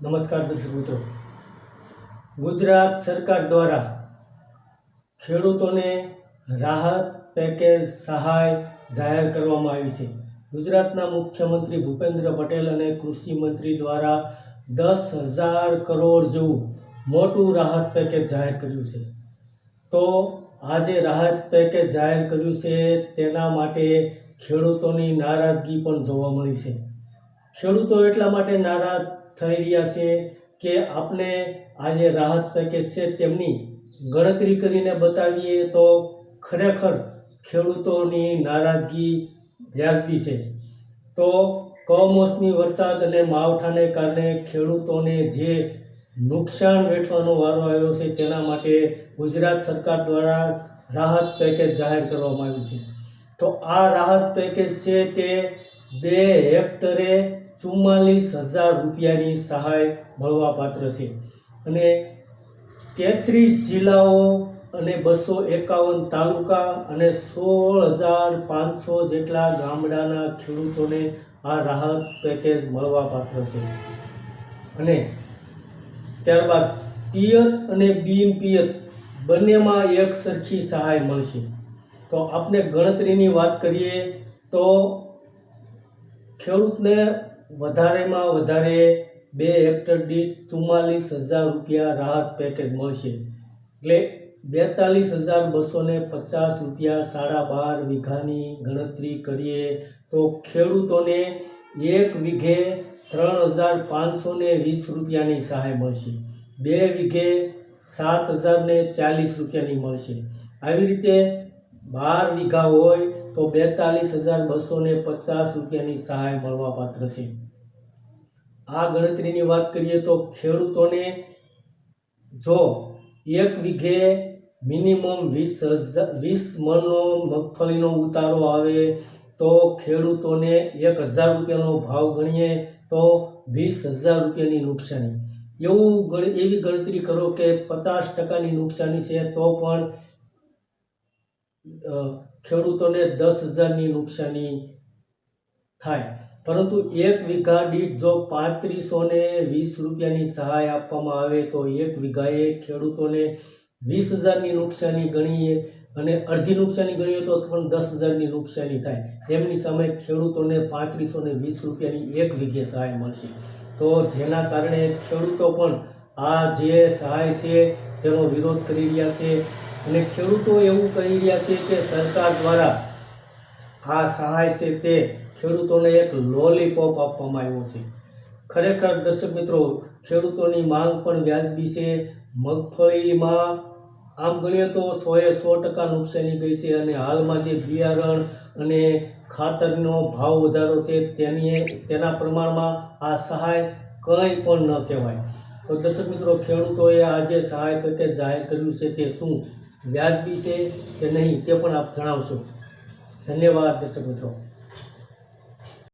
નમસ્કાર દર્શક મિત્રો, ગુજરાત સરકાર દ્વારા ખેડૂતોને રાહત પેકેજ સહાય જાહેર કરવામાં આવી છે। ગુજરાતના મુખ્યમંત્રી ભૂપેન્દ્ર પટેલ અને કૃષિ મંત્રી દ્વારા 10,000 કરોડ જેવું મોટું રાહત પેકેજ જાહેર કર્યું છે। તો આજે રાહત પેકેજ જાહેર કર્યું છે તેના માટે ખેડૂતોની નારાજગી પણ જોવા મળી છે। ખેડૂતો એટલા માટે નારાજ થઈ રહ્યા છે કે આપણે આજે રાહત પેકેજ છે તેમની ગણતરી કરીને બતાવીએ તો ખરેખર ખેડૂતોની નારાજગી વ્યાજબી છે। તો કમોસમી વરસાદ અને માવઠાને કારણે ખેડૂતોને જે નુકસાન વેઠવાનો વારો આવ્યો છે તેના માટે ગુજરાત સરકાર દ્વારા રાહત પેકેજ જાહેર કરવામાં આવ્યું છે। તો આ રાહત પેકેજ છે તે 2 હેક્ટરે 44,000 રૂપિયાની સહાય મળવાપાત્ર છે અને 33 જિલ્લાઓ અને 251 તાલુકા અને 16,500 જેટલા ગામડાના ખેડૂતોને આ રાહત પેકેજ મળવાપાત્ર છે। અને ત્યારબાદ પિયત અને બિન પિયત બંનેમાં એક સરખી સહાય મળશે। તો આપણે ગણતરીની વાત કરીએ તો ખેડૂતને વધારેમાં વધારે 2 હેક્ટર દીઠ 44,000 રૂપિયા રાહત પેકેજ મળશે, એટલે 42,250 રૂપિયા 12.5 વીઘાની ગણતરી કરીએ તો ખેડૂતોને 1 વીઘે 3,520 રૂપિયાની સહાય મળશે, 2 વીઘે 7,040 રૂપિયાની મળશે। આવી રીતે 12 વીઘા હોય તો 42,250 રૂપિયાની સહાય મળવાપાત્ર છે। આ ગણતરીની વાત કરીએ તો ખેડૂતોને જો 1 વીઘે મિનિમમ 20 મણનો મગફળીનો ઉતારો આવે તો ખેડૂતોને 1,000 રૂપિયાનો ભાવ ગણીએ તો 20,000 રૂપિયાની નુકસાની। એવી ગણતરી કરો કે 50%ની નુકસાની છે તો પણ ખેડૂતોને 10,000ની નુકસાની થાય। પરંતુ 1 વીઘા દીઠ જો 3,520 રૂપિયાની સહાય આપવામાં આવે તો 1 વીઘાએ ખેડૂતોને 20,000ની નુકસાની ગણીએ અને અડધી નુકસાની ગણીએ તો પણ 10,000ની નુકસાની થાય। એમની સામે ખેડૂતોને 3,520 રૂપિયાની 1 વીઘે સહાય મળશે। તો જેના કારણે ખેડૂતો પણ આ જે સહાય છે તેનો વિરોધ કરી રહ્યા છે અને ખેડૂતો એવું કહી રહ્યા છે કે સરકાર દ્વારા આ સહાય છે તે ખેડૂતોને એક લોલીપોપ આપવામાં આવ્યો છે। ખરેખર દર્શક મિત્રો, ખેડૂતોની માંગ પણ વ્યાજબી છે। મગફળીમાં આમ ગણીએ તો 100% નુકસાની ગઈ છે અને હાલમાં જે બિયારણ અને ખાતરનો ભાવ વધારો છે તેના પ્રમાણમાં આ સહાય કંઈ પણ ન કહેવાય। તો દર્શક મિત્રો, ખેડૂતોએ આજે સહાય પેકેજ જાહેર કર્યું છે તે શું વ્યાજબી છે કે નહીં તે પણ આપ જણાવશો। ધન્યવાદ દર્શક મિત્રો।